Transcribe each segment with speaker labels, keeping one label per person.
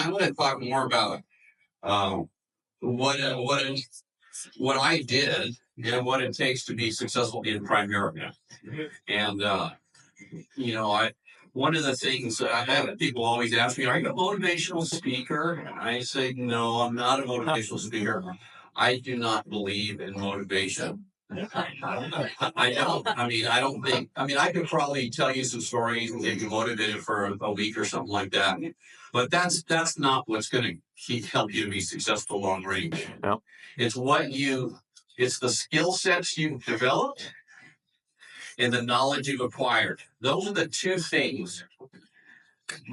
Speaker 1: I'm going to talk more about what I did and what it takes to be successful in Primerica. And one of the things I have, people always ask me, "Are you a motivational speaker?" And I say, "No, I'm not a motivational speaker. I do not believe in motivation." I don't. I don't think. I could probably tell you some stories and get you motivated for a week or something like that. But that's not what's going to help you to be successful long range. No. It's it's the skill sets you've developed and the knowledge you've acquired. Those are the two things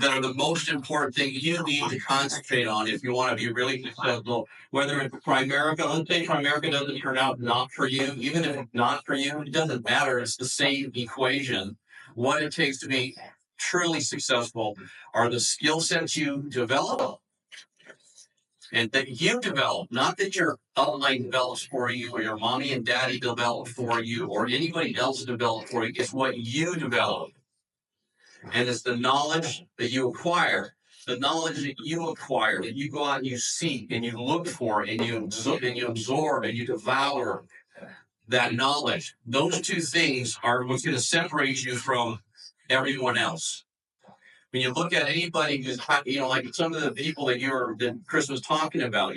Speaker 1: that are the most important thing you need to concentrate on if you want to be really successful. Whether it's Primerica, let's say Primerica doesn't turn out not for you, even if it's not for you, it doesn't matter. It's the same equation. What it takes to be truly successful are the skill sets you develop and that you develop, not that your upline develops for you or your mommy and daddy develop for you or anybody else develop for you. It's what you develop. And it's the knowledge that you acquire, that you go out and you seek and you look for and you absorb and you devour that knowledge. Those two things are what's going to separate you from everyone else. When you look at anybody who's, like some of the people that Chris was talking about,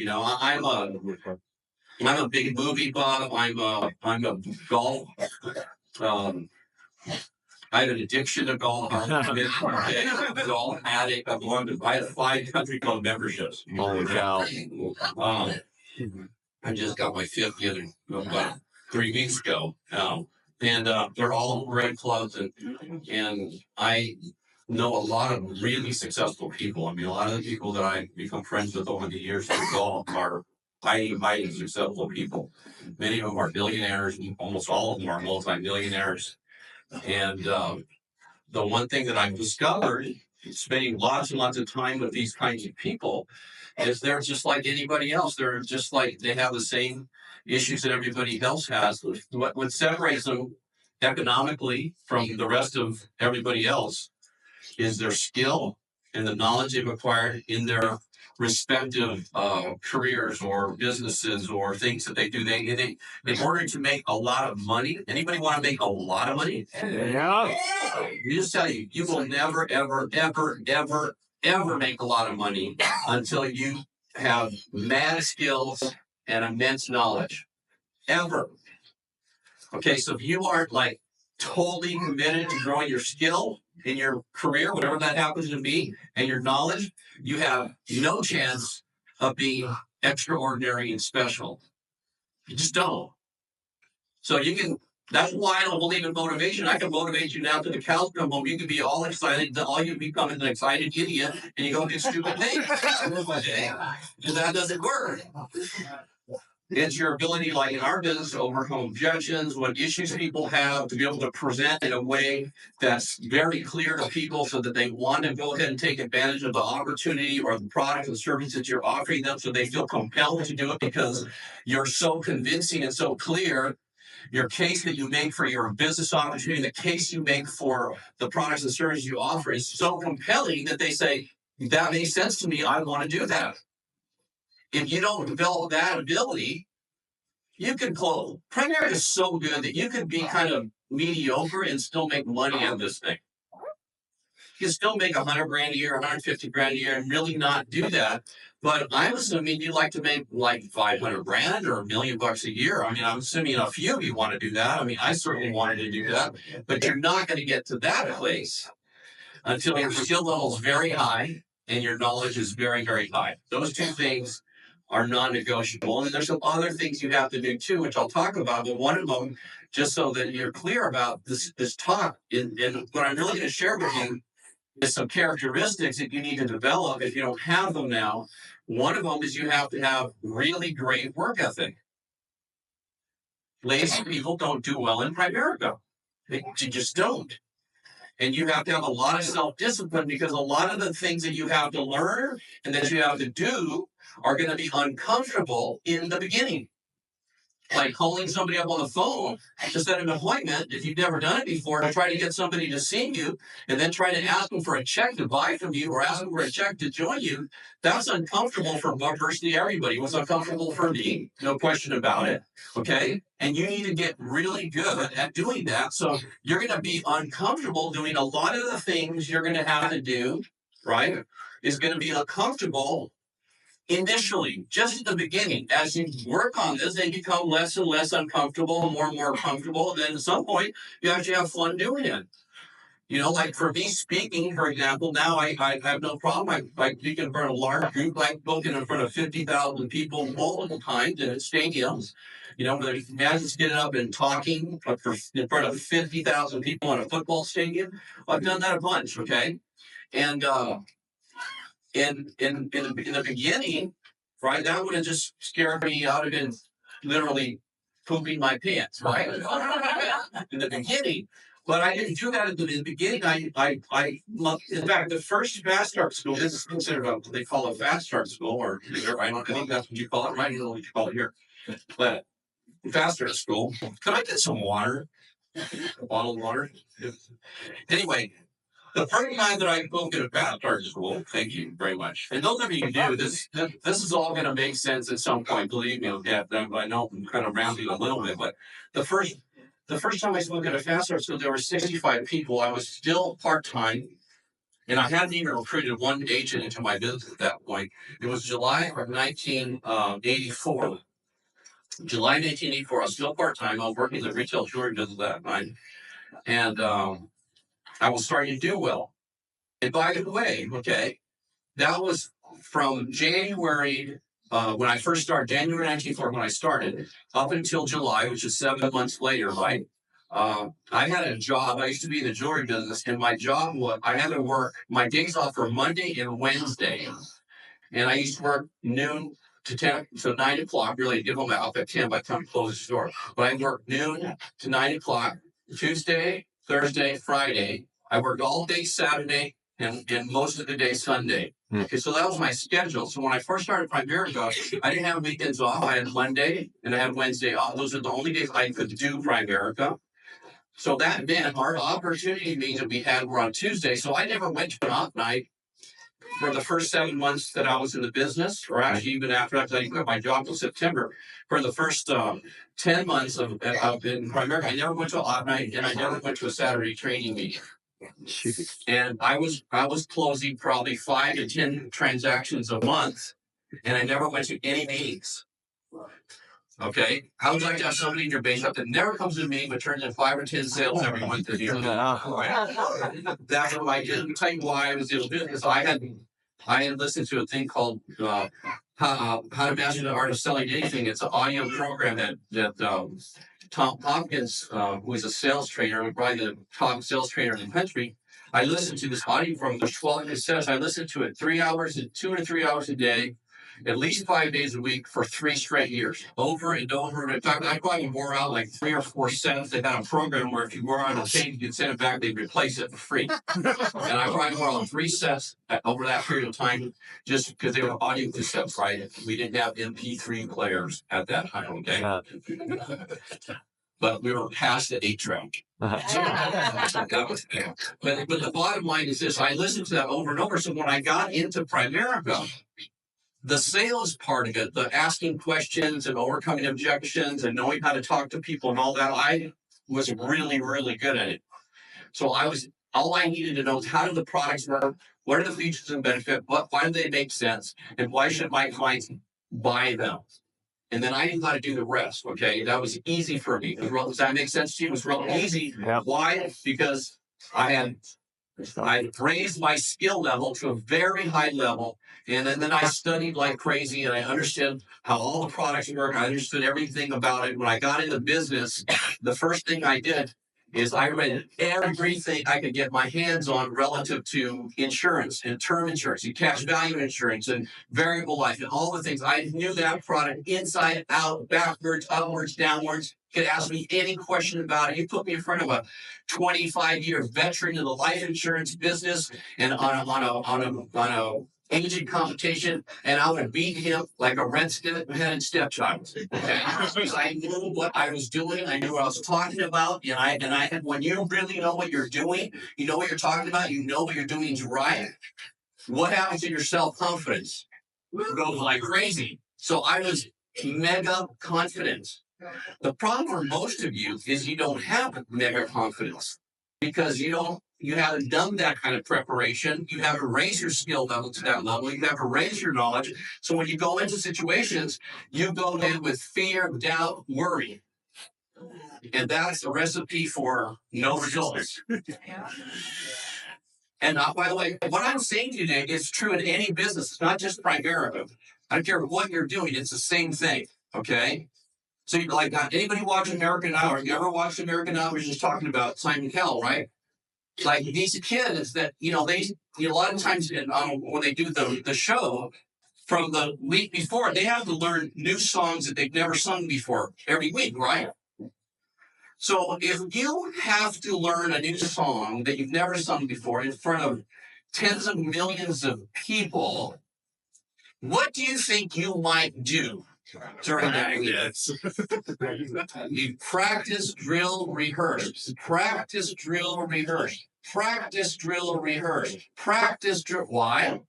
Speaker 1: I'm a big movie buff. I'm a golf. I had an addiction to golf. I'm a golf addict. I had 5 country club memberships. Holy cow. I just got my 5th the other about 3 weeks ago. And they're all great clubs. And I know a lot of really successful people. A lot of the people that I become friends with over the years in golf are highly successful people. Many of them are billionaires. Almost all of them are multi-millionaires. And the one thing that I've discovered, spending lots and lots of time with these kinds of people, is they're just like anybody else. They're just like, they have the same issues that everybody else has. What separates them economically from the rest of everybody else is their skill and the knowledge they've acquired in their respective careers or businesses or things that they do. They in order to make a lot of money. Anybody want to make a lot of money? Yeah. You just tell you will never, ever, ever, ever, ever make a lot of money until you have mad skills and immense knowledge. Ever. Okay, so if you aren't like totally committed to growing your skill in your career, whatever that happens to be, and your knowledge, you have no chance of being extraordinary and special. You just don't. So that's why I don't believe in motivation. I can motivate you now to the cows come home. You can be all excited, all you become an excited idiot, and you go do stupid things. And that doesn't work. It's your ability, like in our business, to overcome objections, what issues people have, to be able to present in a way that's very clear to people so that they want to go ahead and take advantage of the opportunity or the product and service that you're offering them, so they feel compelled to do it because you're so convincing and so clear. Your case that you make for your business opportunity, the case you make for the products and services you offer is so compelling that they say, that makes sense to me, I want to do that. If you don't develop that ability, you can close. Primerica is so good that you can be kind of mediocre and still make money on this thing. You can still make $100,000 a year, $150,000 a year, and really not do that. But I'm assuming you like to make like $500,000 or $1 million a year. I'm assuming a few of you want to do that. I certainly wanted to do that, but you're not going to get to that place until your skill level is very high and your knowledge is very, very high. Those two things are non-negotiable. And there's some other things you have to do too, which I'll talk about. But one of them, just so that you're clear about this talk, and what I'm really going to share with you is some characteristics that you need to develop if you don't have them now. One of them is you have to have really great work ethic. Lazy people don't do well in Primerica. You just don't. And you have to have a lot of self-discipline, because a lot of the things that you have to learn and that you have to do are going to be uncomfortable in the beginning. like calling somebody up on the phone to set an appointment if you've never done it before, to try to get somebody to see you and then try to ask them for a check to buy from you or ask them for a check to join you. That's uncomfortable for virtually everybody. It was uncomfortable for me, no question about it. Okay. And you need to get really good at doing that. So you're going to be uncomfortable doing a lot of the things you're going to have to do, right? Is going to be uncomfortable initially, just at the beginning. As you work on this, they become less and less uncomfortable, more and more comfortable. And then at some point, you actually have fun doing it. You know, like for me speaking, for example, now I have no problem. I speak in front of a large group, like spoken in front of 50,000 people multiple times in stadiums. You know, there's imagine getting up and talking in front of 50,000 people in a football stadium. I've done that a bunch, okay? And in the beginning, right, that would have just scared me out of been literally pooping my pants, right? In the beginning. But I didn't do that at the beginning. In fact, the first fast start school, this is considered what they call a fast start school, or I think that's what you call it, right? You know what you call it here. But fast start school. Could I get some water? A bottle of water? Anyway, the first time that I spoke at a fast start school, thank you very much. And those of you who do this is all going to make sense at some point. Believe me, yeah, I know I'm kind of rounding a little bit, but the first time I spoke at a fast start school, there were 65 people. I was still part-time, and I hadn't even recruited one agent into my business at that point. It was July of 1984. July 1984, I was still part-time. I was working in the retail jewelry business at that time. And I was starting to do well. And by the way, okay, that was from January, when I first started, January 1984, when I started, up until July, which is 7 months later, right? I had a job. I used to be in the jewelry business, and my job was I had to work. My days off were Monday and Wednesday, and I used to work noon to 10, so 9 o'clock. Really, give them out at 10 by the time I close the store. But I worked noon to 9 o'clock Tuesday, Thursday, Friday. I worked all day Saturday and most of the day Sunday. Okay, so that was my schedule. So when I first started Primerica, I didn't have weekends off. I had Monday and I had Wednesday off. Those are the only days I could do Primerica. So that meant our opportunity meetings that we had were on Tuesday. So I never went to an off night for the first 7 months that I was in the business, or actually even after I quit my job in September. For the first 10 months of in Primerica, I never went to an off night, and I never went to a Saturday training meeting. And I was closing probably 5 to 10 transactions a month, and I never went to any meetings. Okay, how would you like to have somebody in your base up that never comes to me but turns in 5 or 10 sales every month? That's what I did. Let me tell you why I was able to do it. Because I had listened to a thing called How to Master the Art of Selling Anything. It's an audio program that Tom Hopkins, who is a sales trainer, probably the top sales trainer in the country. I listened to this audio program. There's 12 cassettes. I listened to it 2 to 3 hours a day, at least 5 days a week for 3 straight years, over and over. In fact, I probably wore out like 3 or 4 sets. They had a program where if you wore out a tape, you could send it back, they'd replace it for free. And I probably wore out 3 sets over that period of time, just because they were audio cassettes, right? We didn't have MP3 players at that time, okay? But we were past the 8-track. But the bottom line is this: I listened to that over and over. So when I got into Primerica, the sales part of it, the asking questions and overcoming objections and knowing how to talk to people and all that, I was really, really good at it. So all I needed to know is how do the products work, what are the features and benefits, why do they make sense, and why should my clients buy them? And then I knew how to do the rest, okay? That was easy for me. Does that make sense to you? It was real easy. Yep. Why? Because I raised my skill level to a very high level, and then I studied like crazy, and I understood how all the products work. I understood everything about it. When I got into business, the first thing I did is I read everything I could get my hands on relative to insurance and term insurance and cash value insurance and variable life and all the things. I knew that product inside out, backwards, upwards, downwards. You could ask me any question about it. You put me in front of a 25-year veteran in the life insurance business and on a agent competition, and I would beat him like a red-headed stepchild. Okay? Because I knew what I was doing, I knew what I was talking about, and I had, when you really know what you're doing, you know what you're talking about, you know what you're doing is right. What happens to your self-confidence? It goes like crazy. So I was mega confident. The problem for most of you is you don't have mega confidence because you haven't done that kind of preparation. You haven't raised your skill level to that level. You haven't raised your knowledge. So when you go into situations, you go in with fear, doubt, worry. And that's a recipe for no results. And by the way, what I'm saying today is true in any business. It's not just Primerica. I don't care what you're doing. It's the same thing. Okay. So you like anybody watch American Idol? You ever watched American Idol? We're just talking about Simon Cowell, right? Like these kids that they a lot of times when they do the show from the week before, they have to learn new songs that they've never sung before every week, right? So if you have to learn a new song that you've never sung before in front of tens of millions of people, what do you think you might do during that week? You practice, drill, rehearse. Practice, drill, rehearse. Practice, drill, rehearse. Practice, drill. Why?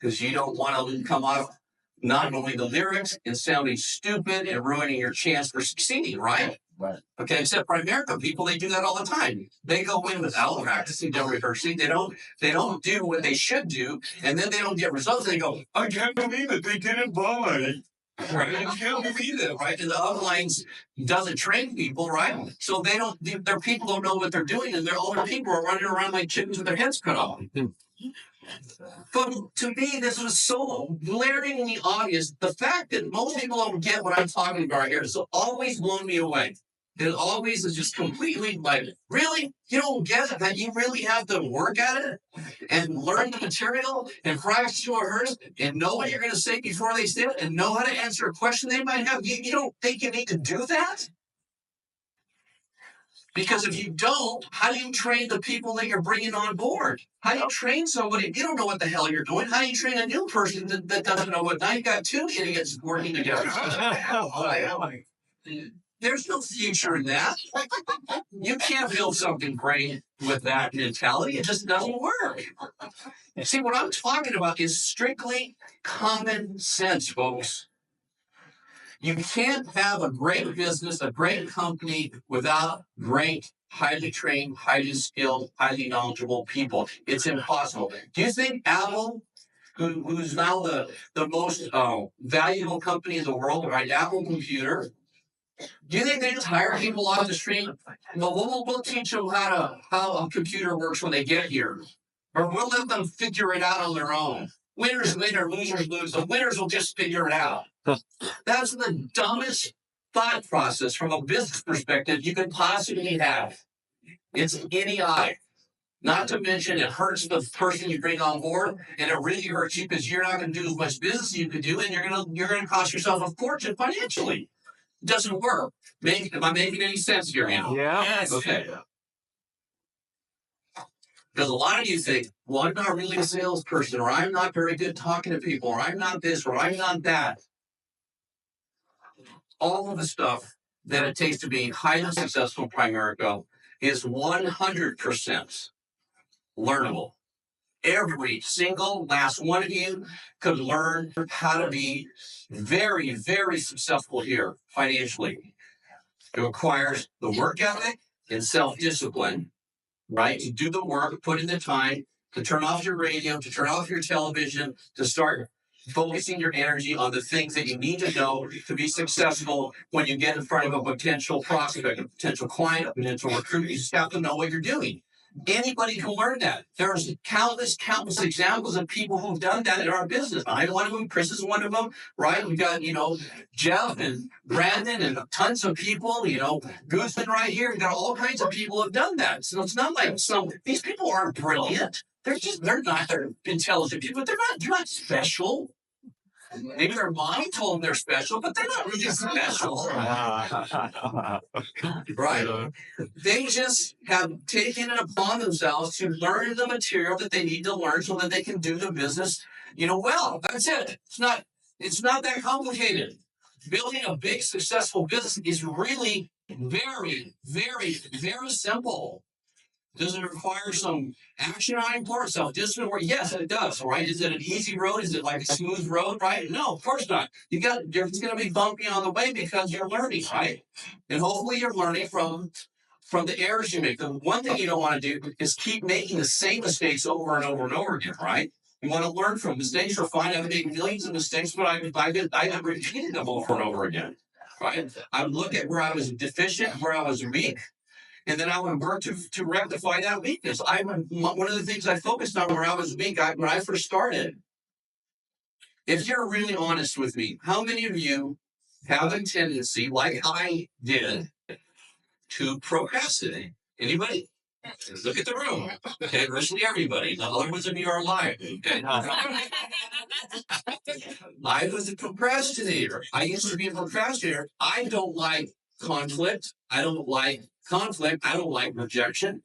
Speaker 1: Because you don't want to come off not knowing the lyrics and sounding stupid and ruining your chance for succeeding, right? Right. Okay, except Primerica people, they do that all the time. They go in without practicing, don't rehearsing. They don't do what they should do, and then they don't get results. They go, I can't believe it. They didn't buy. Right? I can't believe it, right? And the uplines doesn't train people, right? So their people don't know what they're doing, and their older people are running around like chickens with their heads cut off. But to me, this was so glaringly obvious. The fact that most people don't get what I'm talking about here has always blown me away. It always is just completely like, really? You don't get it? That you really have to work at it and learn the material and practice to rehearse and know what you're going to say before they say it and know how to answer a question they might have? You don't think you need to do that? Because if you don't, how do you train the people that you're bringing on board? How do you train somebody if you don't know what the hell you're doing? How do you train a new person that doesn't know what? Now you got two idiots working together. There's no future in that. You can't build something great with that mentality. It just doesn't work. See, what I'm talking about is strictly common sense, folks. You can't have a great business, a great company without great, highly trained, highly skilled, highly knowledgeable people. It's impossible. Do you think Apple, who's now the most valuable company in the world, right? Apple Computer, do you think they just hire people off the street? Well, we'll teach them how a computer works when they get here. Or we'll let them figure it out on their own. Winners win or losers lose. The winners will just figure it out. That's the dumbest thought process from a business perspective you could possibly have. It's idiotic. Not to mention it hurts the person you bring on board, and it really hurts you because you're not going to do as much business as you could do, and you're gonna cost yourself a fortune financially. It doesn't work. Am I making any sense here, Anna?
Speaker 2: Yeah.
Speaker 1: Okay. Because a lot of you think, well, I'm not really a salesperson, or I'm not very good talking to people, or I'm not this, or I'm not that. All of the stuff that it takes to be highly successful in Primerica is 100% learnable. Every single last one of you could learn how to be very, very successful here financially. It requires the work ethic and self-discipline, right? To do the work, put in the time, to turn off your radio, to turn off your television, to start focusing your energy on the things that you need to know to be successful when you get in front of a potential prospect, a potential client, a potential recruit. You just have to know what you're doing. Anybody can learn that. There's countless examples of people who've done that in our business. I'm one of them. Chris is one of them, right? We've got, Jeff and Brandon and tons of people, Guzman right here. We've got all kinds of people who have done that. So it's not like these people aren't brilliant. They're not intelligent people. They're not special. Maybe their mom told them they're special, but they're not really special. Right? They just have taken it upon themselves to learn the material that they need to learn so that they can do the business, well. That's it. It's not that complicated. Building a big, successful business is really very, very, very simple. Does it require some action on your part, self-discipline? Yes, it does, right? Is it an easy road? Is it like a smooth road, right? No, of course not. It's going to be bumpy on the way because you're learning, right? And hopefully you're learning from the errors you make. The one thing you don't want to do is keep making the same mistakes over and over and over again, right? You want to learn from mistakes or find out made millions of mistakes, but I've repeated them over and over again, right? I would look at where I was deficient, where I was weak, and then I would work to rectify that weakness. One of the things I focused on where I was weak when I first started. If you're really honest with me, how many of you have a tendency, like I did, to procrastinate? Anybody? Look at the room. Okay, virtually everybody. The other ones of you are alive. Okay. I was a procrastinator. I used to be a procrastinator. I don't like conflict. I don't like conflict. I don't like rejection.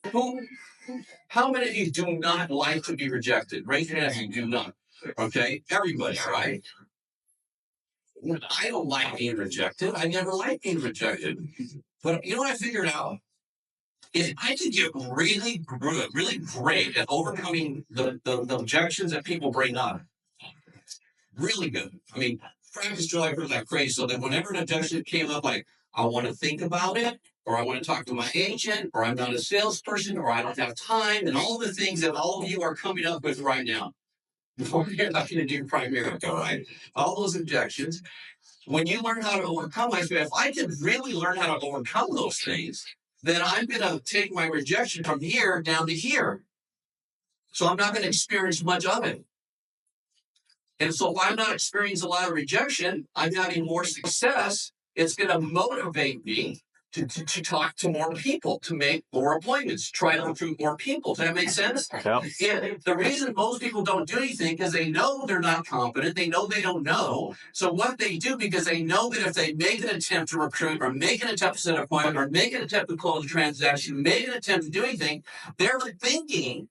Speaker 1: How many of you do not like to be rejected? Raise your hand if you do not. Okay, everybody, right? I don't like being rejected. I never liked being rejected. But you know what I figured out? If I could get really good, really great at overcoming the objections that people bring up, really good. I mean, practice till I heard like crazy. So that whenever an objection came up, like, I want to think about it, or I want to talk to my agent, or I'm not a salesperson, or I don't have time, and all the things that all of you are coming up with right now. Before you're not going to do Primerica, right? All those objections. When you learn how to overcome, I said, if I could really learn how to overcome those things, then I'm going to take my rejection from here down to here. So I'm not going to experience much of it. And so if I'm not experiencing a lot of rejection, I'm having more success. It's going to motivate me to talk to more people, to make more appointments, try to recruit more people. Does that make sense? Yeah. And the reason most people don't do anything is they know they're not competent. They know they don't know. So what they do, because they know that if they make an attempt to recruit or make an attempt to set an appointment or make an attempt to close a transaction, make an attempt to do anything, they're thinking,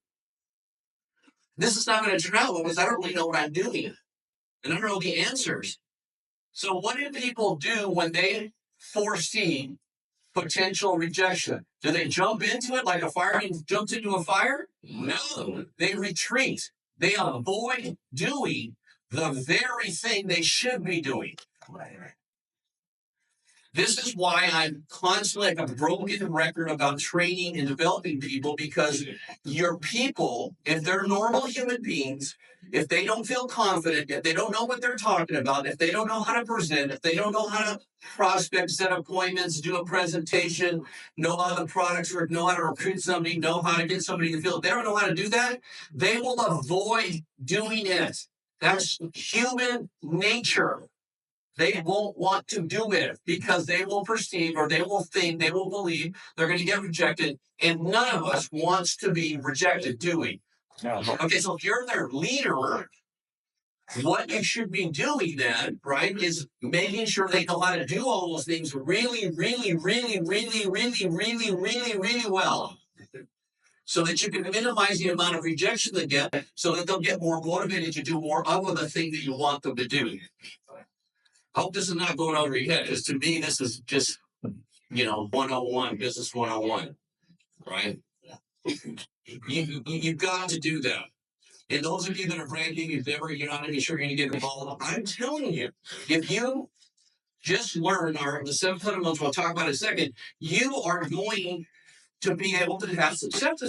Speaker 1: this is not going to turn out because I don't really know what I'm doing. And I don't know the answers. So what do people do when they foresee potential rejection? Do they jump into it like a fireman jumps into a fire? No, they retreat. They avoid doing the very thing they should be doing. This is why I'm constantly like a broken record about training and developing people, because your people, if they're normal human beings, if they don't feel confident, if they don't know what they're talking about, if they don't know how to present, if they don't know how to prospect, set appointments, do a presentation, know how the products work, know how to recruit somebody, know how to get somebody in the field, if they don't know how to do that, they will avoid doing it. That's human nature. They won't want to do it because they will perceive, or they will think, they will believe they're going to get rejected. And none of us wants to be rejected, do we? Okay, so if you're their leader, what you should be doing then, right, is making sure they know how to do all those things really, really, really, really, really, really, really, really well. So that you can minimize the amount of rejection they get, so that they'll get more motivated to do more of the thing that you want them to do. I hope this is not going over your head, because to me, this is just, 101, business 101, right? You've got to do that. And those of you that are ranking, you're not even sure you're going to get involved, I'm telling you, if you just learn the 7 fundamentals we'll talk about in a second, you are going to be able to have success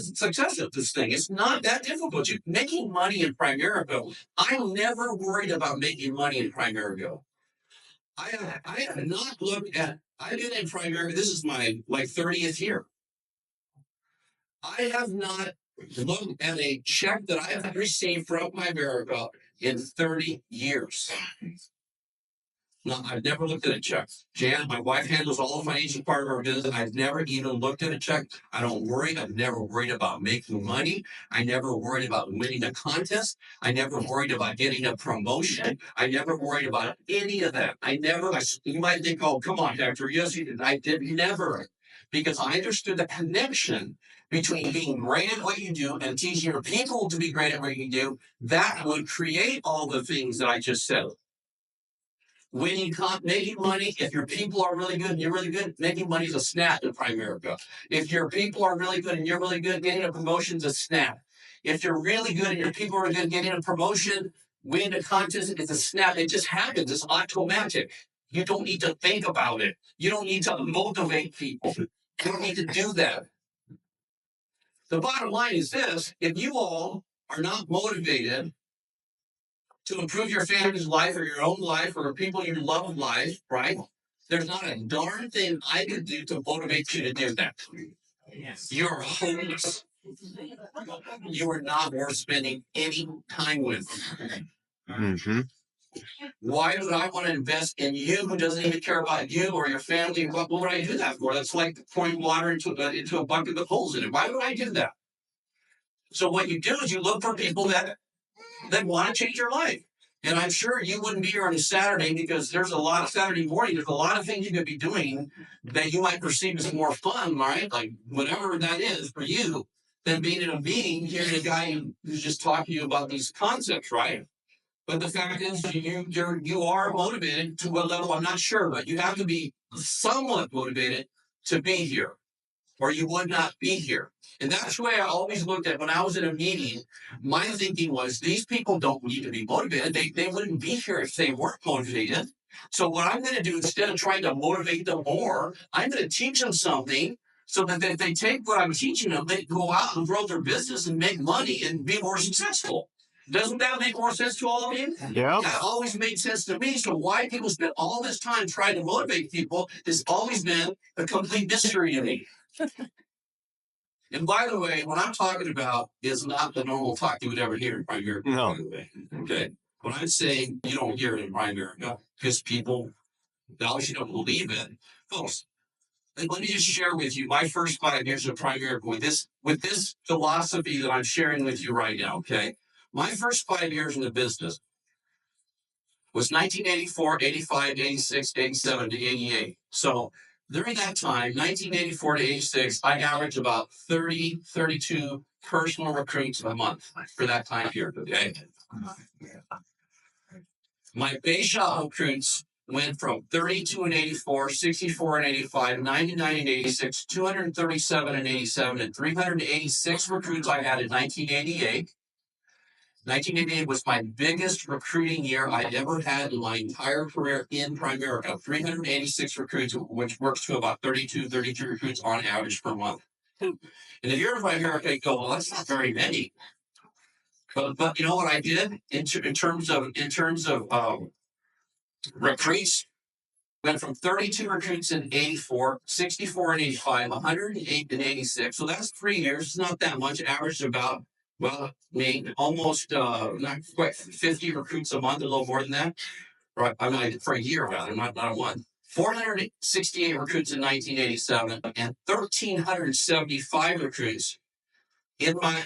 Speaker 1: at this thing. It's not that difficult. You're making money in Primerica. I'm never worried about making money in Primerica. I have not looked at, I've been in Primerica, this is my 30th year. I have not looked at a check that I have received from Primerica in 30 years. No, I've never looked at a check. Jan, my wife handles all the financial part of our business. I've never even looked at a check. I don't worry. I've never worried about making money. I never worried about winning a contest. I never worried about getting a promotion. I never worried about any of that. You might think, oh, come on, Hector. Yes, you did. I did never. Because I understood the connection between being great at what you do and teaching your people to be great at what you do. That would create all the things that I just said. Making money, if your people are really good and you're really good, making money is a snap in Primerica. If your people are really good and you're really good, getting a promotion is a snap. If you're really good and your people are good, getting a promotion, winning a contest, it's a snap. It just happens. It's automatic. You don't need to think about it. You don't need to motivate people. You don't need to do that. The bottom line is this: if you all are not motivated to improve your family's life or your own life or people you love life, right? There's not a darn thing I can do to motivate you to do that. Yes. You're homeless. You are not worth spending any time with. Mm-hmm. Why would I want to invest in you who doesn't even care about you or your family? What would I do that for? That's like pouring water into a bucket with holes in it. Why would I do that? So what you do is you look for people that want to change your life. And I'm sure you wouldn't be here on a Saturday because there's a lot of Saturday morning. There's a lot of things you could be doing that you might perceive as more fun, right? Like whatever that is for you, than being in a meeting, hearing a guy who's just talking to you about these concepts, right? But the fact is, you are motivated to a level I'm not sure, but you have to be somewhat motivated to be here, or you would not be here. And that's the way I always looked at when I was in a meeting. My thinking was these people don't need to be motivated. They wouldn't be here if they weren't motivated. So what I'm going to do, instead of trying to motivate them more, I'm going to teach them something so that if they take what I'm teaching them, they go out and grow their business and make money and be more successful. Doesn't that make more sense to all of you? Yeah. That always made sense to me. So why people spend all this time trying to motivate people has always been a complete mystery to me. And by the way, what I'm talking about is not the normal talk you would ever hear in Primerica. No. Okay. When I'm saying you don't hear it in Primerica, because people obviously don't believe it. Folks, let me just share with you my first 5 years of Primerica with this philosophy that I'm sharing with you right now. Okay. My first 5 years in the business was 1984, 85, 86, 87 to 88. So during that time, 1984 to 86, I averaged about 32 personal recruits a month for that time period, okay? My base shop recruits went from 32 in 84, 64 in 85, 99 in 86, 237 in 87, and 386 recruits I had in 1988. 1988 was my biggest recruiting year I ever had in my entire career in Primerica. 386 recruits, which works to about 32 recruits on average per month. And if you're in Primerica, you go, well, that's not very many. But you know what I did in terms of recruits? Went from 32 recruits in 84, 64 in 85, 108 in 86. So that's 3 years. It's not that much. Averaged about, well, almost not quite 50 recruits a month, a little more than that. Right? I mean, for a year rather, not a month. 468 recruits in 1987 and 1,375 recruits in my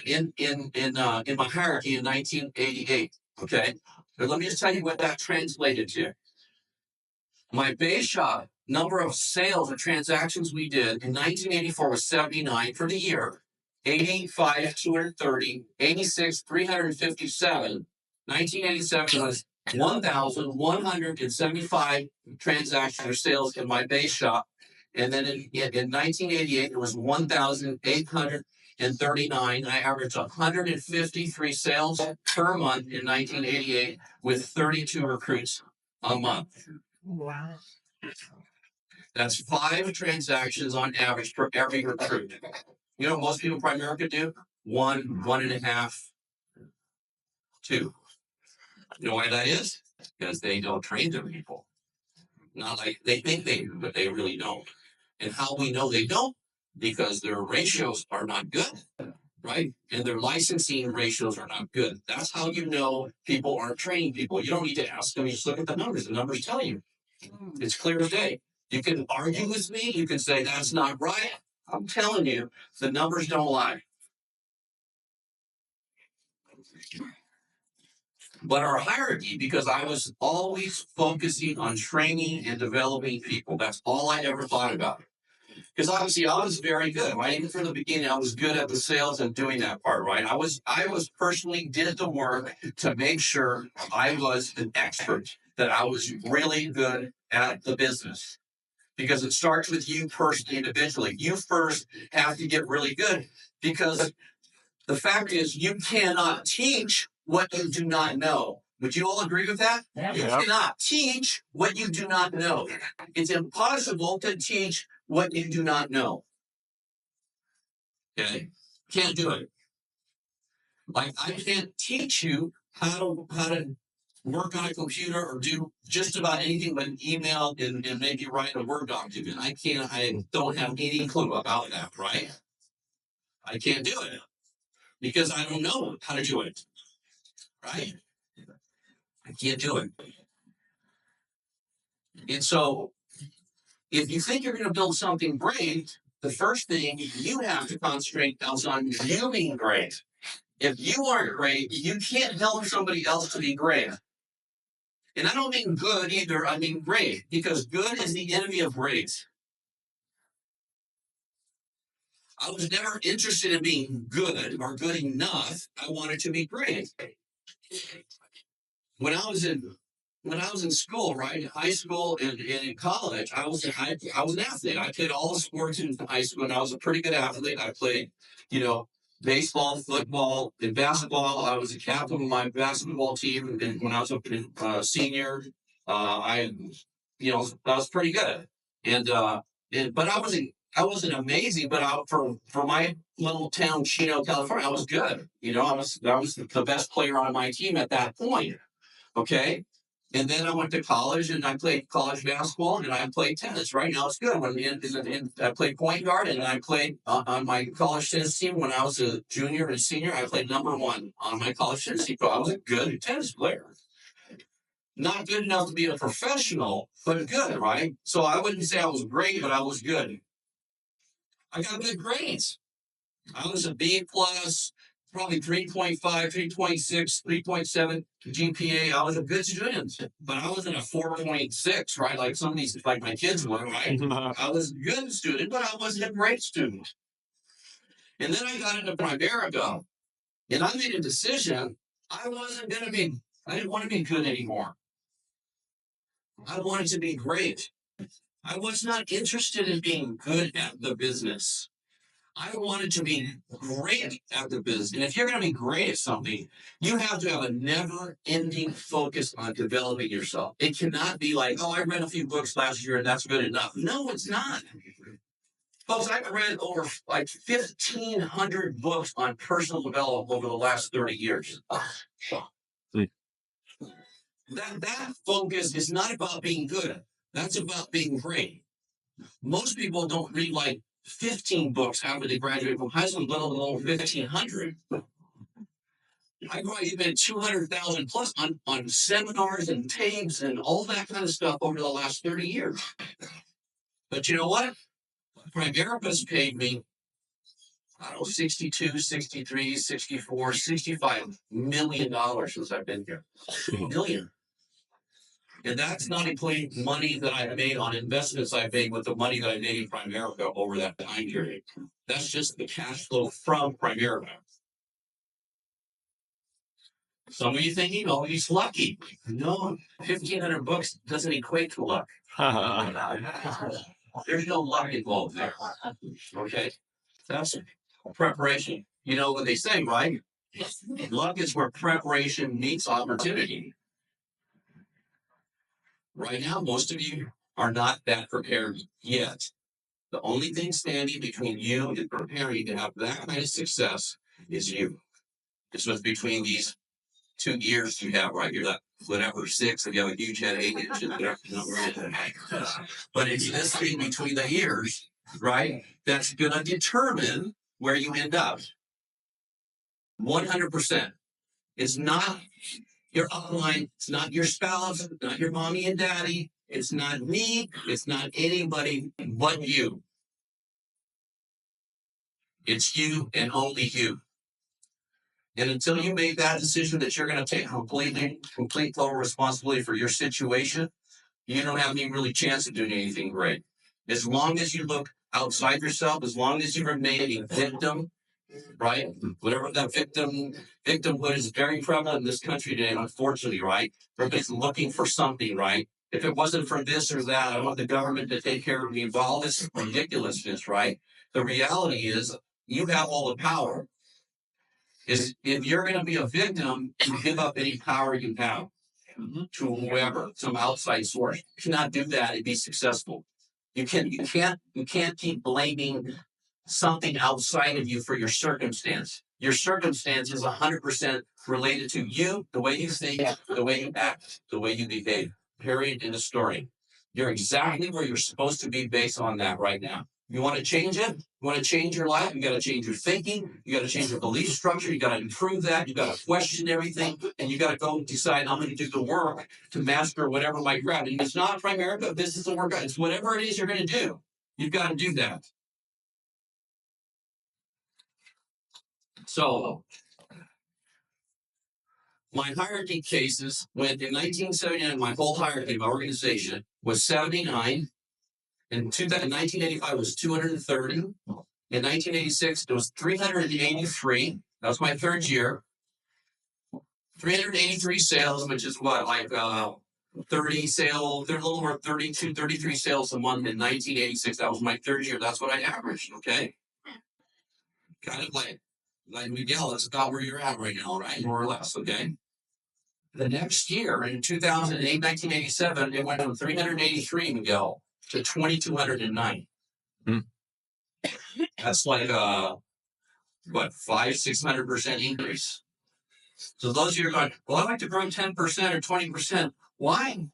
Speaker 1: hierarchy in 1988. Okay, but let me just tell you what that translated to. My base shop number of sales and transactions we did in 1984 was 79 for the year. 85, 230, 86, 357. 1987 was 1,175 transactions or sales in my base shop. And then in 1988, it was 1,839. I averaged 153 sales per month in 1988 with 32 recruits a month. Wow. That's 5 transactions on average for every recruit. You know what most people in Primerica do? 1, 1.5, 2. You know why that is? Because they don't train their people. Not like they think they do, but they really don't. And how we know they don't? Because their ratios are not good, right? And their licensing ratios are not good. That's how you know people aren't training people. You don't need to ask them. You just look at the numbers. The numbers tell you. It's clear as day. You can argue with me. You can say that's not right. I'm telling you, the numbers don't lie. But our hierarchy, because I was always focusing on training and developing people. That's all I ever thought about. Because obviously I was very good, right? Even from the beginning, I was good at the sales and doing that part, right? I was personally did the work to make sure I was an expert, that I was really good at the business. Because it starts with you personally, individually. You first have to get really good, because the fact is you cannot teach what you do not know. Would you all agree with that? Yeah. You cannot teach what you do not know. It's impossible to teach what you do not know. Okay? Can't do it. Like, I can't teach you how to work on a computer or do just about anything but email and maybe write a Word document. I don't have any clue about that, right? I can't do it because I don't know how to do it, right? I can't do it. And so if you think you're going to build something great, the first thing you have to concentrate on you being great. If you aren't great, you can't help somebody else to be great. And I don't mean good either, I mean great, because good is the enemy of great. I was never interested in being good or good enough. I wanted to be great. When I was in school, right, high school and in college, I was an athlete. I played all the sports in high school, and I was a pretty good athlete. I played, baseball, football, and basketball. I was a captain of my basketball team, and when I was a senior, I was pretty good. But I wasn't amazing. But for my little town, Chino, California, I was good. I was the best player on my team at that point. Okay. And then I went to college and I played college basketball and I played tennis. Right now it's good. I played point guard and I played on my college tennis team when I was a junior and senior. I played number one on my college tennis team. So I was a good tennis player. Not good enough to be a professional, but good, right? So I wouldn't say I was great, but I was good. I got good grades. I was a B plus, probably 3.5, 3.6, 3.7 GPA. I was a good student, but I wasn't a 4.6, right? Like some of these, like my kids were, right? I was a good student, but I wasn't a great student. And then I got into Primerica, and I made a decision. I didn't want to be good anymore. I wanted to be great. I was not interested in being good at the business. I wanted to be great at the business. And if you're going to be great at something, you have to have a never-ending focus on developing yourself. It cannot be like, oh, I read a few books last year and that's good enough. No, it's not. Folks, I've read over like 1,500 books on personal development over the last 30 years. That focus is not about being good. That's about being great. Most people don't read like 15 books after they graduate from high school, let alone 1,500. I probably spent 200,000 plus on seminars and tapes and all that kind of stuff over the last 30 years. But you know what? Primerica's paid me, I don't know, 62, 63, 64, $65 million since I've been here. Million. And that's not including money that I've made on investments I've made with the money that I made in Primerica over that time period. That's just the cash flow from Primerica. Some of you thinking, oh, he's lucky. No, 1,500 books doesn't equate to luck. There's no luck involved there. Okay? That's preparation. You know what they say, right? Luck is where preparation meets opportunity. Right now, most of you are not that prepared yet. The only thing standing between you and preparing to have that kind of success is you. It's what's between these 2 years you have, right? You're that whatever 6, if you have a huge head, 8 inches, whatever. But it's this thing between the ears, right? That's going to determine where you end up. 100%. It's not your upline. It's not your spouse, not your mommy and daddy. It's not me. It's not anybody but you. It's you and only you. And until you make that decision that you're going to take complete total responsibility for your situation, you don't have any really chance of doing anything great. As long as you look outside yourself, as long as you remain a victim, right? Whatever that victimhood is very prevalent in this country today, unfortunately, right? Everybody's looking for something, right? If it wasn't for this or that, I want the government to take care of me. All this ridiculousnly, right? The reality is you have all the power. Is if you're going to be a victim, you give up any power you have to whoever, some outside source. You cannot do that and be successful. You can't keep blaming something outside of you for your circumstance. Your circumstance is 100% related to you, the way you think, the way you act, the way you behave. Period. In the story. You're exactly where you're supposed to be based on that right now. You want to change it? You want to change your life? You got to change your thinking. You got to change your belief structure. You got to improve that. You got to question everything. And you got to go and decide, I'm going to do the work to master whatever my craft. And it's not Primerica. This is a workout. It's whatever it is you're going to do. You've got to do that. So, my hierarchy cases went in 1979, my whole hierarchy, my organization was 79. In 1985 was 230. In 1986, it was 383. That was my third year. 383 sales, which is what, like 30 sales, there's a little more 32, 33 sales a month in 1986. That was my third year. That's what I averaged, okay? Kind of like Miguel, that's about where you're at right now, right? More or less, okay? The next year, in 2008, 1987, it went from 383, Miguel, to 2,209. That's like what, 600% increase. So those of you are going, well, I'd like to grow 10% or 20%. Why?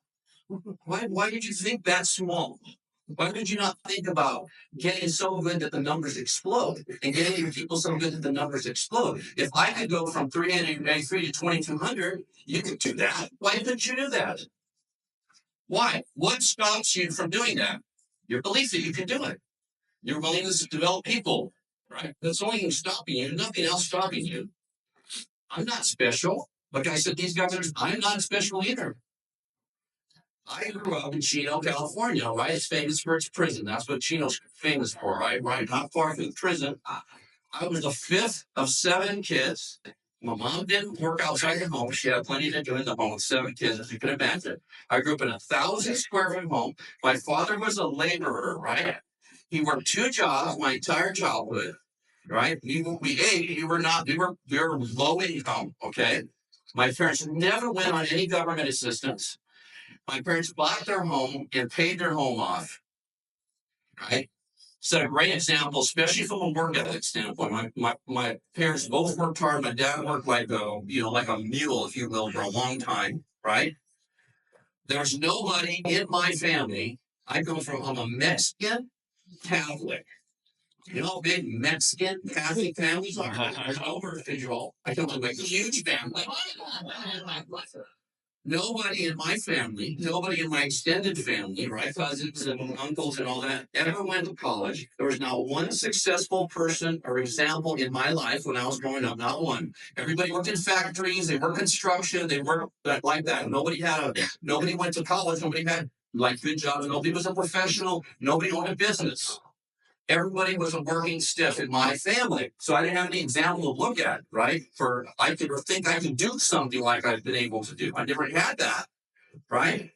Speaker 1: Why did you think that small? Why did you not think about getting so good that the numbers explode and getting your people so good that the numbers explode? If I could go from 383 to 2,200, you could do that. Why couldn't you do that? Why? What stops you from doing that? Your belief that you can do it. Your willingness to develop people, right? That's the only thing stopping you. Nothing else stopping you. I'm not special. Like I said, these guys I'm not special either. I grew up in Chino, California, right? It's famous for its prison. That's what Chino's famous for, right? Right, not far from the prison. I was the fifth of 7 kids. My mom didn't work outside the home. She had plenty to do in the home with 7 kids, as you can imagine. I grew up in a 1,000 square foot home. My father was a laborer, right? He worked 2 jobs my entire childhood, right? We ate. We were low income, okay? My parents never went on any government assistance. My parents bought their home and paid their home off, right? Set a great example, especially from a work ethic standpoint. My parents both worked hard. My dad worked like a mule, if you will, for a long time, right? There's nobody in my family. I'm a Mexican Catholic. You know how big Mexican Catholic families are? There's over visual. I come from a huge family. Nobody in my family, nobody in my extended family, right, cousins and uncles and all that, ever went to college. There was not one successful person or example in my life when I was growing up, not one. Everybody worked in factories, they worked construction, they worked like that. Nobody went to college, nobody had like good jobs, nobody was a professional, nobody owned a business. Everybody was a working stiff in my family. So I didn't have any example to look at, right? I could think I could do something like I've been able to do. I never had that, right?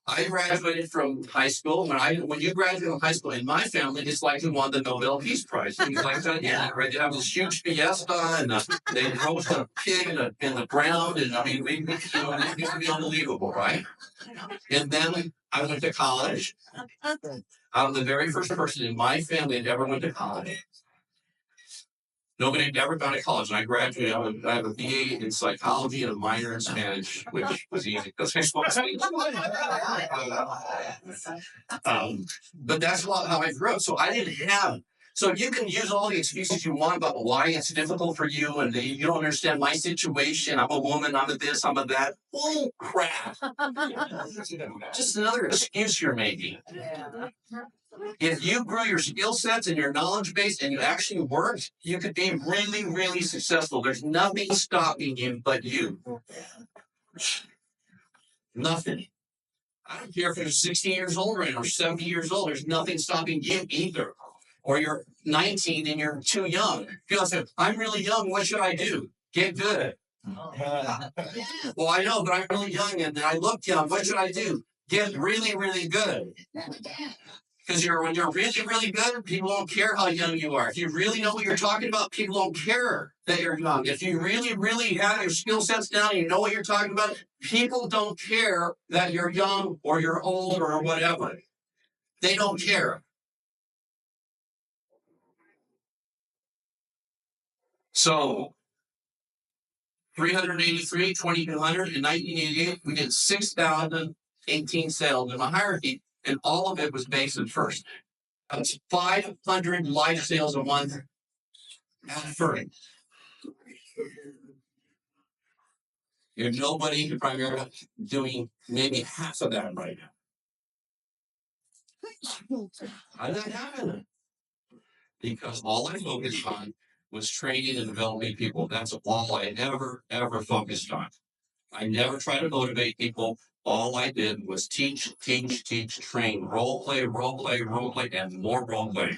Speaker 1: I graduated from high school. When you graduate from high school in my family, it's like you won the Nobel Peace Prize. Things like that, yeah, right? They have this huge fiesta and they roast a pig in the ground. And I mean, it used to be unbelievable, right? And then I went to college. I'm the very first person in my family that ever went to college. Nobody had ever gone to college. And I graduated. I have a BA in psychology and a minor in Spanish, which was easy because I spoke Spanish. But that's how I grew up. So I didn't have So you can use all the excuses you want about why it's difficult for you and you don't understand my situation. I'm a woman, I'm a this, I'm a that. Bull crap. Just another excuse you're making. If you grew your skill sets and your knowledge base and you actually worked, you could be really, really successful. There's nothing stopping you but you. Nothing. I don't care if you're 60 years old right now or 70 years old. There's nothing stopping you either. Or you're 19 and you're too young. People say, I'm really young. What should I do? Get good. Well, I know, but I'm really young and I look young. What should I do? Get really, really good. Because when you're really, really good, people don't care how young you are. If you really know what you're talking about, people don't care that you're young. If you really, really have your skill sets down and you know what you're talking about, people don't care that you're young or you're old or whatever. They don't care. So 383, 2200 in 1988, we did 6,018 sales in my hierarchy, and all of it was based in first. That's 500 life sales a month at first. There's nobody in Primerica doing maybe half of that right now. How did that happen? Because all I focused on was training and developing people. That's all I ever focused on. I never tried to motivate people. All I did was teach, train, role play, and more role play.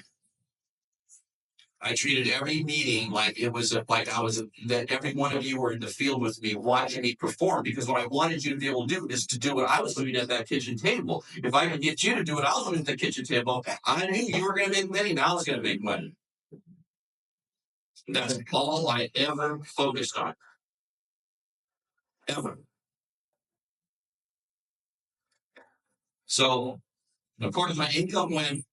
Speaker 1: I treated every meeting like it was that every one of you were in the field with me watching me perform, because what I wanted you to be able to do is to do what I was doing at that kitchen table. If I could get you to do what I was doing at the kitchen table, I knew you were going to make money and I was going to make money. That's all I ever focused on. Ever. So, of course, my income went.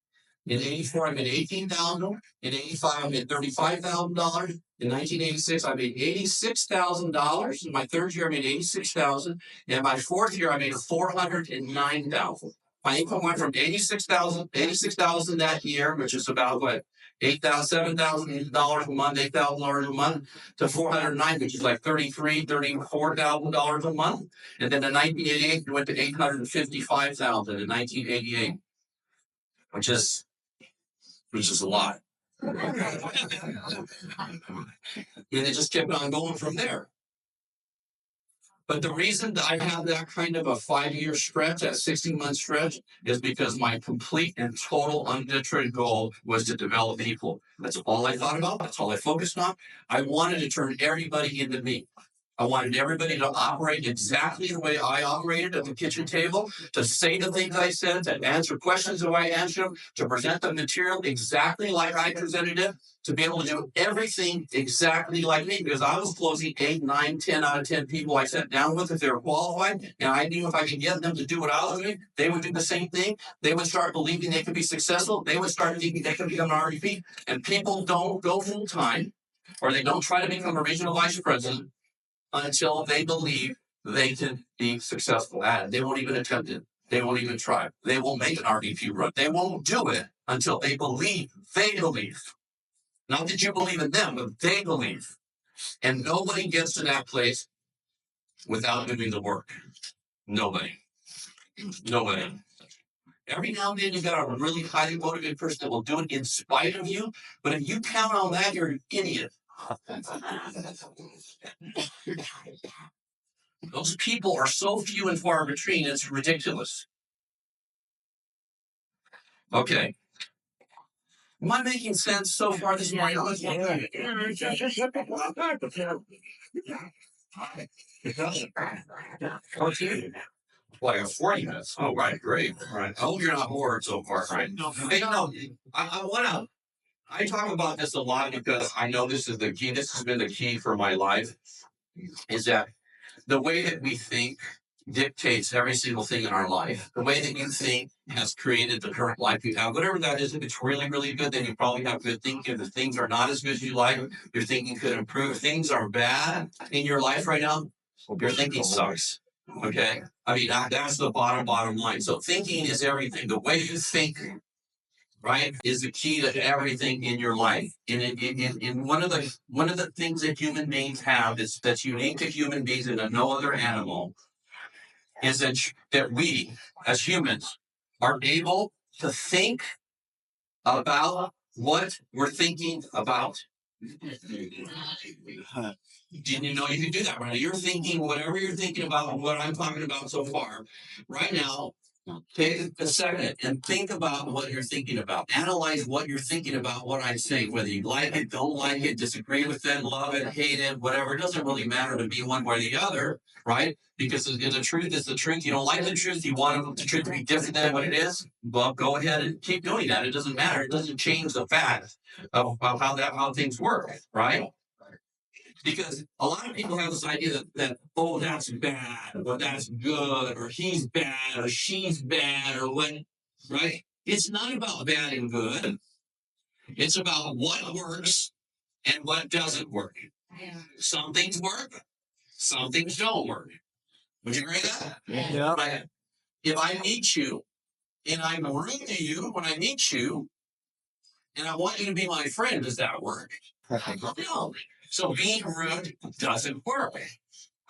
Speaker 1: In 84, I made $18,000. In 85, I made $35,000. In 1986, I made $86,000. In my third year, I made $86,000. In my fourth year, I made $409,000. My income went from $86,000 that year, which is about what, $7,000 a month, $8,000 a month, to $409,000, which is like $34,000 a month. And then in 1988, it went to $855,000 in 1988, which is a lot. And it just kept on going from there. But the reason that I have that kind of a 5-year stretch, that 16-month stretch, is because my complete and total undeterred goal was to develop people. That's all I thought about. That's all I focused on. I wanted to turn everybody into me. I wanted everybody to operate exactly the way I operated at the kitchen table, to say the things I said, to answer questions the way I answered them, to present the material exactly like I presented it, to be able to do everything exactly like me, because I was closing 8, 9, 10 out of 10 people I sat down with if they were qualified, and I knew if I could get them to do what I was doing, they would do the same thing. They would start believing they could be successful. They would start thinking they could become an RVP, and people don't go full time, or they don't try to become a regional vice president until they believe they can be successful at it. They won't even attempt it. They won't even try. They won't make an RVP run. They won't do it until they believe. They believe. Not that you believe in them, but they believe. And nobody gets to that place without doing the work. Nobody. Every now and then you got a really highly motivated person that will do it in spite of you, but if you count on that, you're an idiot. Those people are so few and far between, it's ridiculous. Okay. Am I making sense so far this morning? Like 40 minutes. Oh, right, great. Right. I hope you're not bored so far. Right. Hey, I talk about this a lot because I know this is the key. This has been the key for my life, is that the way that we think dictates every single thing in our life. The way that you think has created the current life you have. Whatever that is, if it's really, really good, then you probably have good thinking. If the things are not as good as you like, your thinking could improve. If things are bad in your life right now, your thinking sucks. Okay? I mean, that's the bottom line. So thinking is everything. The way you think right, is the key to everything in your life. And one of the things that human beings have that's unique to human beings and to no other animal is that we as humans are able to think about what we're thinking about. Didn't you know you can do that right now? You're thinking whatever you're thinking about, what I'm talking about so far. Right now, take a second and think about what you're thinking about. Analyze what you're thinking about, what I'm saying, whether you like it, don't like it, disagree with it, love it, hate it, whatever. It doesn't really matter to be one way or the other, right? Because the truth is the truth. You don't like the truth. You want the truth to be different than what it is. Well, go ahead and keep doing that. It doesn't matter. It doesn't change the fact of how things work, right? Because a lot of people have this idea that oh, that's bad, or that's good, or he's bad, or she's bad, or what, right? It's not about bad and good. It's about what works and what doesn't work. Some things work, some things don't work. Would you agree with that? Yeah. Like, if I meet you and I'm rude to you when I meet you, and I want you to be my friend, does that work? No. So being rude doesn't work.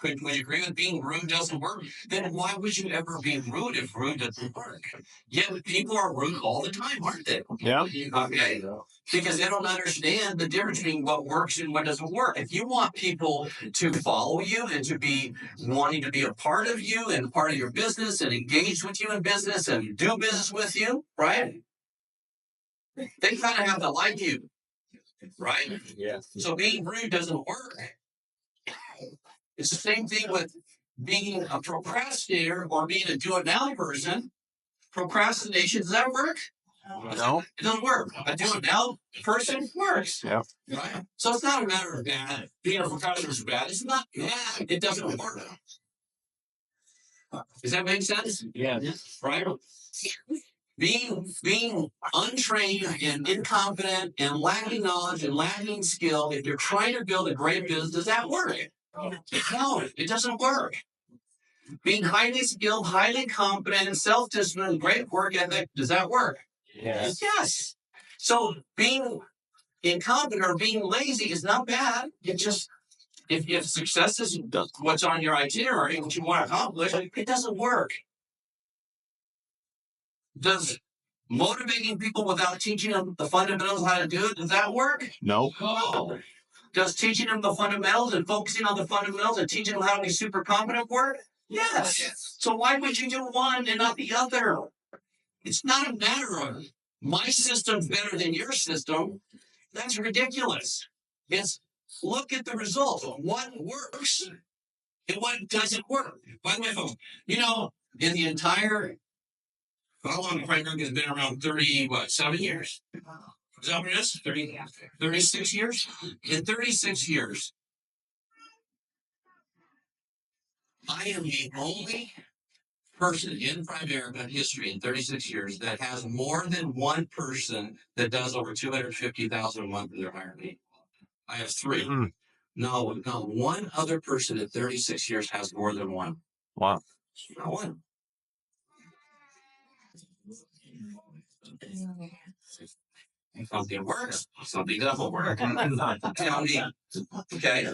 Speaker 1: Would you agree with being rude doesn't work? Then why would you ever be rude if rude doesn't work? Yet people are rude all the time, aren't they? Yeah. Okay. Because they don't understand the difference between what works and what doesn't work. If you want people to follow you and to be wanting to be a part of you and part of your business and engage with you in business and do business with you, right? They kind of have to like you, right? Yeah. So being rude doesn't work. It's the same thing with being a procrastinator or being a do-it-now person. Procrastination, does that work? No. It doesn't work. A do-it-now person works. Yeah. Right? So it's not a matter of bad. Being a procrastinator is bad. It's not bad. It doesn't work. Does that make sense? Yeah. Right? Being untrained and incompetent and lacking knowledge and lacking skill, if you're trying to build a great business, does that work? No, it doesn't work. Being highly skilled, highly competent, and self-disciplined, great work ethic, does that work? Yes. Yes. So being incompetent or being lazy is not bad. It just, if success is what's on your itinerary, what you want to accomplish, it doesn't work. Does motivating people without teaching them the fundamentals how to do it, does that work? No. No. Does teaching them the fundamentals and focusing on the fundamentals and teaching them how to be super competent work? Yes. So why would you do one and not the other? It's not a matter of my system's better than your system. That's ridiculous. It's look at the results. What works and what doesn't work. By the way, folks, in the entire, how long Primerica has been around? 7 years? Is that what it is? 36 years? In 36 years, I am the only person in Primerica history in 36 years that has more than one person that does over 250,000 a month in their hiring. I have three. No, not one other person in 36 years has more than one. Wow. Not one. Something works, something doesn't work. Tell me. Okay.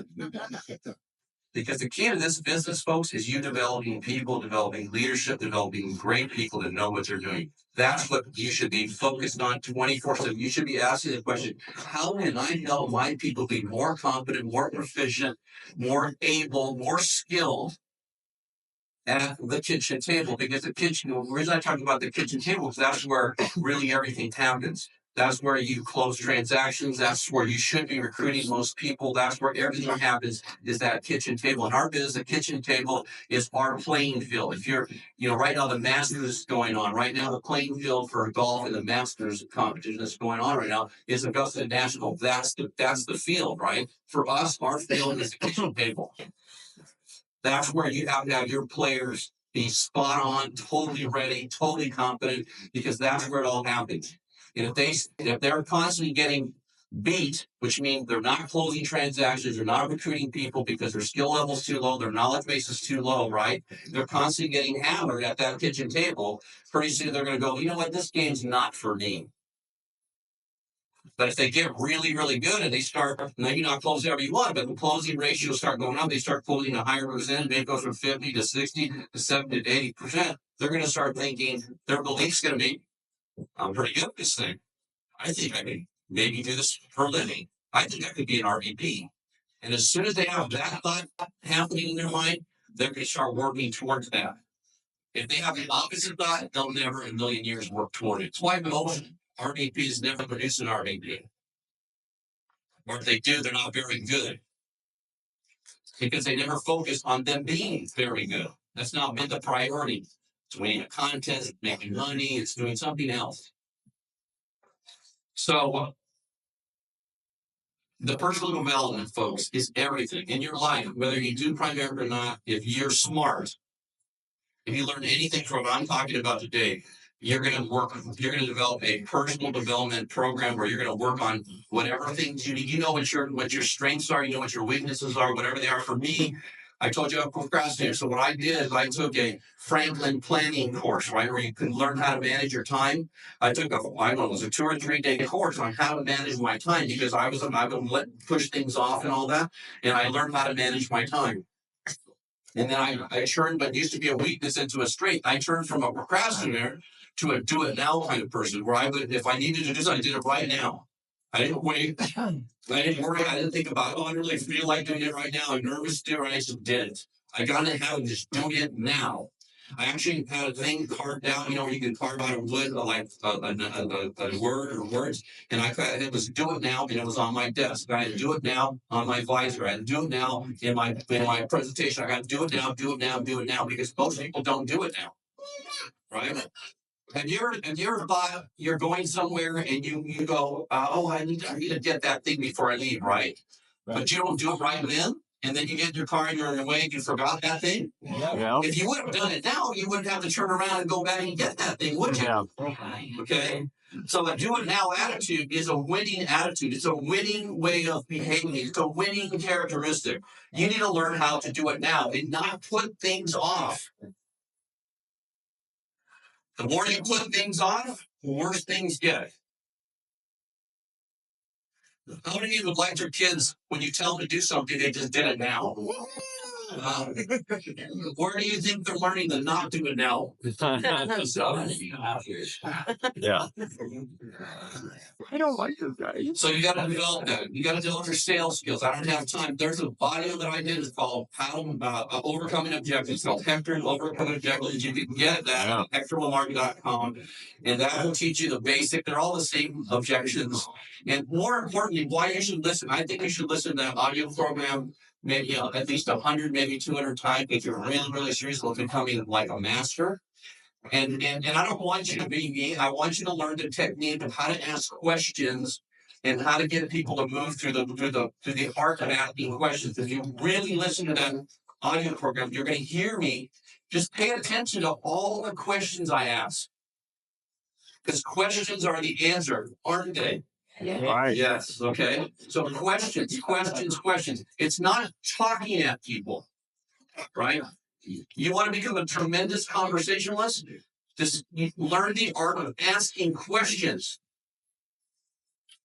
Speaker 1: Because the key to this business, folks, is you developing people, developing leadership, developing great people that know what they're doing. That's what you should be focused on 24/7. You should be asking the question, how can I help my people be more competent, more proficient, more able, more skilled at the kitchen table? Because the reason I talk about the kitchen table is that's where really everything happens. That's where you close transactions. That's where you should be recruiting most people. That's where everything happens, is that kitchen table. In our business, the kitchen table is our playing field. If you're, right now the Masters is going on. Right now the playing field for golf and the Masters competition that's going on right now is Augusta National. That's the field, right? For us, our field is the kitchen table. That's where you have to have your players be spot on, totally ready, totally competent, because that's where it all happens. And if they're constantly getting beat, which means they're not closing transactions, they're not recruiting people because their skill level's too low, their knowledge base is too low, right? They're constantly getting hammered at that kitchen table. Pretty soon they're going to go, you know what, this game's not for me. But if they get really, really good and they start, maybe not closing every one, but the closing ratios start going up, they start closing a higher percentage, maybe it goes from 50 to 60 to 70 to 80%, they're going to start thinking their belief's going to be, I'm pretty good at this thing. I think I can maybe do this for a living. I think I could be an RVP. And as soon as they have that thought happening in their mind, they're going to start working towards that. If they have the opposite thought, they'll never in a million years work toward it. It's why most RVPs never produce an RVP. Or if they do, they're not very good. Because they never focus on them being very good. That's not been the priority. It's winning a contest, making money, it's doing something else. So the personal development, folks, is everything in your life, whether you do Primerica or not. If you're smart, if you learn anything from what I'm talking about today, you're going to develop a personal development program where you're going to work on whatever things you need. You know what your strengths are, you know what your weaknesses are, whatever they are. For me, I told you I'm a procrastinator. So what I did is I took a Franklin planning course, right, where you can learn how to manage your time. I took it was a 2 or 3 day course on how to manage my time because I would push things off and all that. And I learned how to manage my time. And then I turned what used to be a weakness into a strength. I turned from a procrastinator to a do it now kind of person where I would, if I needed to do something, I did it right now. I didn't wait. I didn't worry. I didn't think about, I really feel like doing it right now. I'm nervous to do it. I just did it. I got to have it just do it now. I actually had a thing carved out, where you can carve out a wood, like a word or words. And it was do it now, and it was on my desk. I had to do it now on my visor. I had to do it now in my presentation. I got to do it now, do it now, do it now, because most people don't do it now. Right? Have you ever thought you're going somewhere and you go, I need to get that thing before I leave, right? But you don't do it right then? And then you get in your car and you're on your way and you forgot that thing? Yeah. If you would have done it now, you wouldn't have to turn around and go back and get that thing, would you? Yeah. Okay. So the do it now attitude is a winning attitude. It's a winning way of behaving. It's a winning characteristic. You need to learn how to do it now and not put things off. The more you put things off, the worse things get. How many of you would like your kids, when you tell them to do something, they just did it now? Where do you think they're learning to not do it now? Yeah. I don't like this guy. So you got to develop that. You got to develop your sales skills. I don't have time. There's a audio that I did. It's called Overcoming Objections. It's called Hector Overcoming Objections. You can get that at HectorLaMarque.com. And that will teach you the basic. They're all the same objections. And more importantly, why you should listen. I think you should listen to that audio program maybe at least 100, maybe 200 times if you're really, really serious about becoming like a master. And I don't want you to be me. I want you to learn the technique of how to ask questions and how to get people to move through the art of asking questions. If you really listen to that audio program, you're going to hear me. Just pay attention to all the questions I ask. Because questions are the answer, aren't they? Yeah. Right. Yes. Okay. So questions. It's not talking at people, right? You want to become a tremendous conversationalist? Just learn the art of asking questions.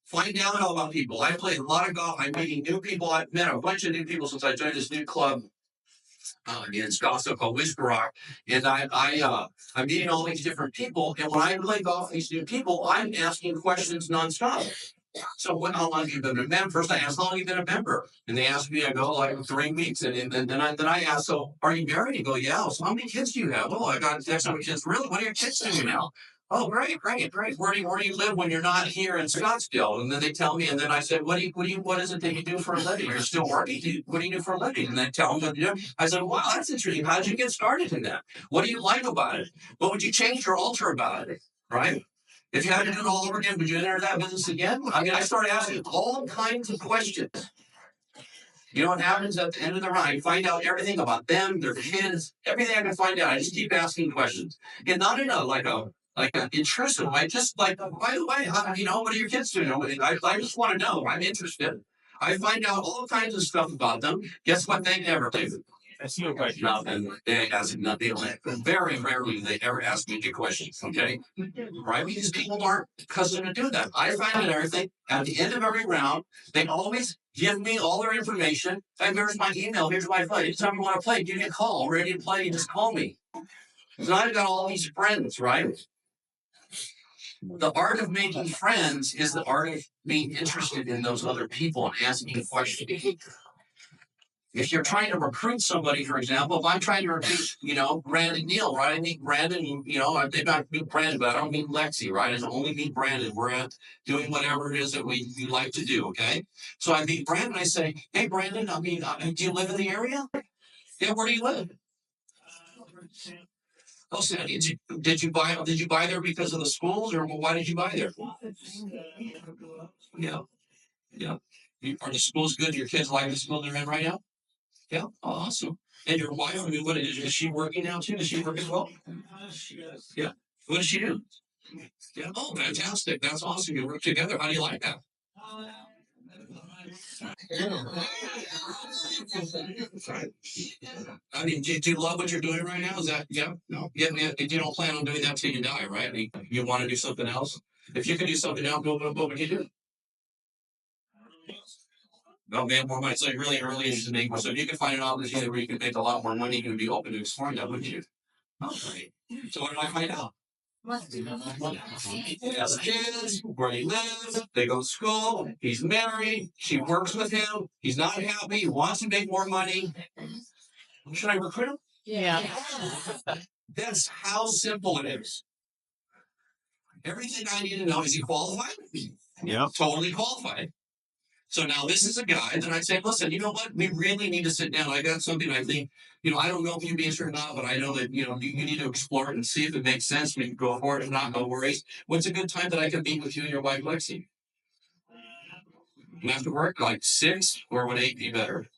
Speaker 1: Find out about people. I play a lot of golf. I'm meeting new people. I've met a bunch of new people since I joined this new club in Scottsdale called Whisker Rock. And I'm meeting all these different people. And when I play golf with these new people, I'm asking questions nonstop. So how long have you been a member? First I asked, how long have you been a member? And they asked me, I go, like 3 weeks. And then I asked, so are you married? You go, yeah. So how many kids do you have? Oh, I got X many kids. Really? What are your kids doing now? Oh, great. Where do you live when you're not here in Scottsdale? And then they tell me, and then I said, what is it that you do for a living? You're still working. What do you do for a living? And they tell me what you do. I said, wow, that's interesting. How did you get started in that? What do you like about it? What would you change or alter about it? Right? If you had to do it all over again, would you enter that business again? I mean, I started asking all kinds of questions. You know what happens at the end of the round? I find out everything about them, their kids, everything I can find out. I just keep asking questions, and not in an intrusive way. Just like, by the way, what are your kids doing? I just want to know. I'm interested. I find out all kinds of stuff about them. Guess what? They never do. Nothing. Very rarely they ever ask me any questions. Okay. Right? Because people aren't accustomed to do that. I find that everything at the end of every round, they always give me all their information. And here's my email. Here's my phone. Anytime you want to play, give me a call. I'm ready to play. You just call me. So I've got all these friends, right? The art of making friends is the art of being interested in those other people and asking questions. If you're trying to recruit somebody, for example, if I'm trying to recruit, Brandon Neal, right? I meet Brandon, they not meet Brandon, but I don't meet Lexi, right? I only meet Brandon. We're at doing whatever it is that we like to do, okay? So I meet Brandon, I say, hey, Brandon, do you live in the area? Yeah, where do you live? Oh, so did you buy there because of the schools, or why did you buy there? Yeah, yeah. Are the schools good? Your kids like the school they're in right now? Yeah, oh, awesome. And your wife, what is she working now too? Does she work as well? Yeah. What does she do? Yeah. Oh, fantastic. That's awesome. You work together. How do you like that? Do you love what you're doing right now? Is that, yeah? No. Yeah, yeah. You don't plan on doing that till you die, right? You want to do something else? If you could do something else, what would you do? No, man, more money. So you're really interested in making more. So if you could find an opportunity where you could make a lot more money, you would be open to exploring that, wouldn't you? Oh, great. So what did I find out? He has kids, where he lives, they go to school, he's married, she works with him, he's not happy, he wants to make more money. Should I recruit him? Yeah. That's how simple it is. Everything I need to know, is he qualified? Yeah. Totally qualified. So now this is a guy that I say, listen, you know what? We really need to sit down. I got something I think, I don't know if you'd be interested or not, but I know that, you need to explore it and see if it makes sense. We can go for it. If not, no worries. What's a good time that I can meet with you and your wife, Lexi? After work, like 6, or would 8 be better?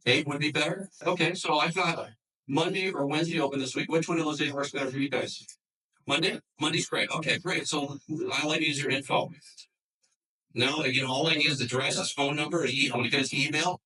Speaker 1: 8 would be better? Okay, so I've got Monday or Wednesday open this week. Which one of those days works better for you guys? Monday? Monday's great. Okay, great. So all I need is your info. No, all I need is the address, his phone number, and get his email.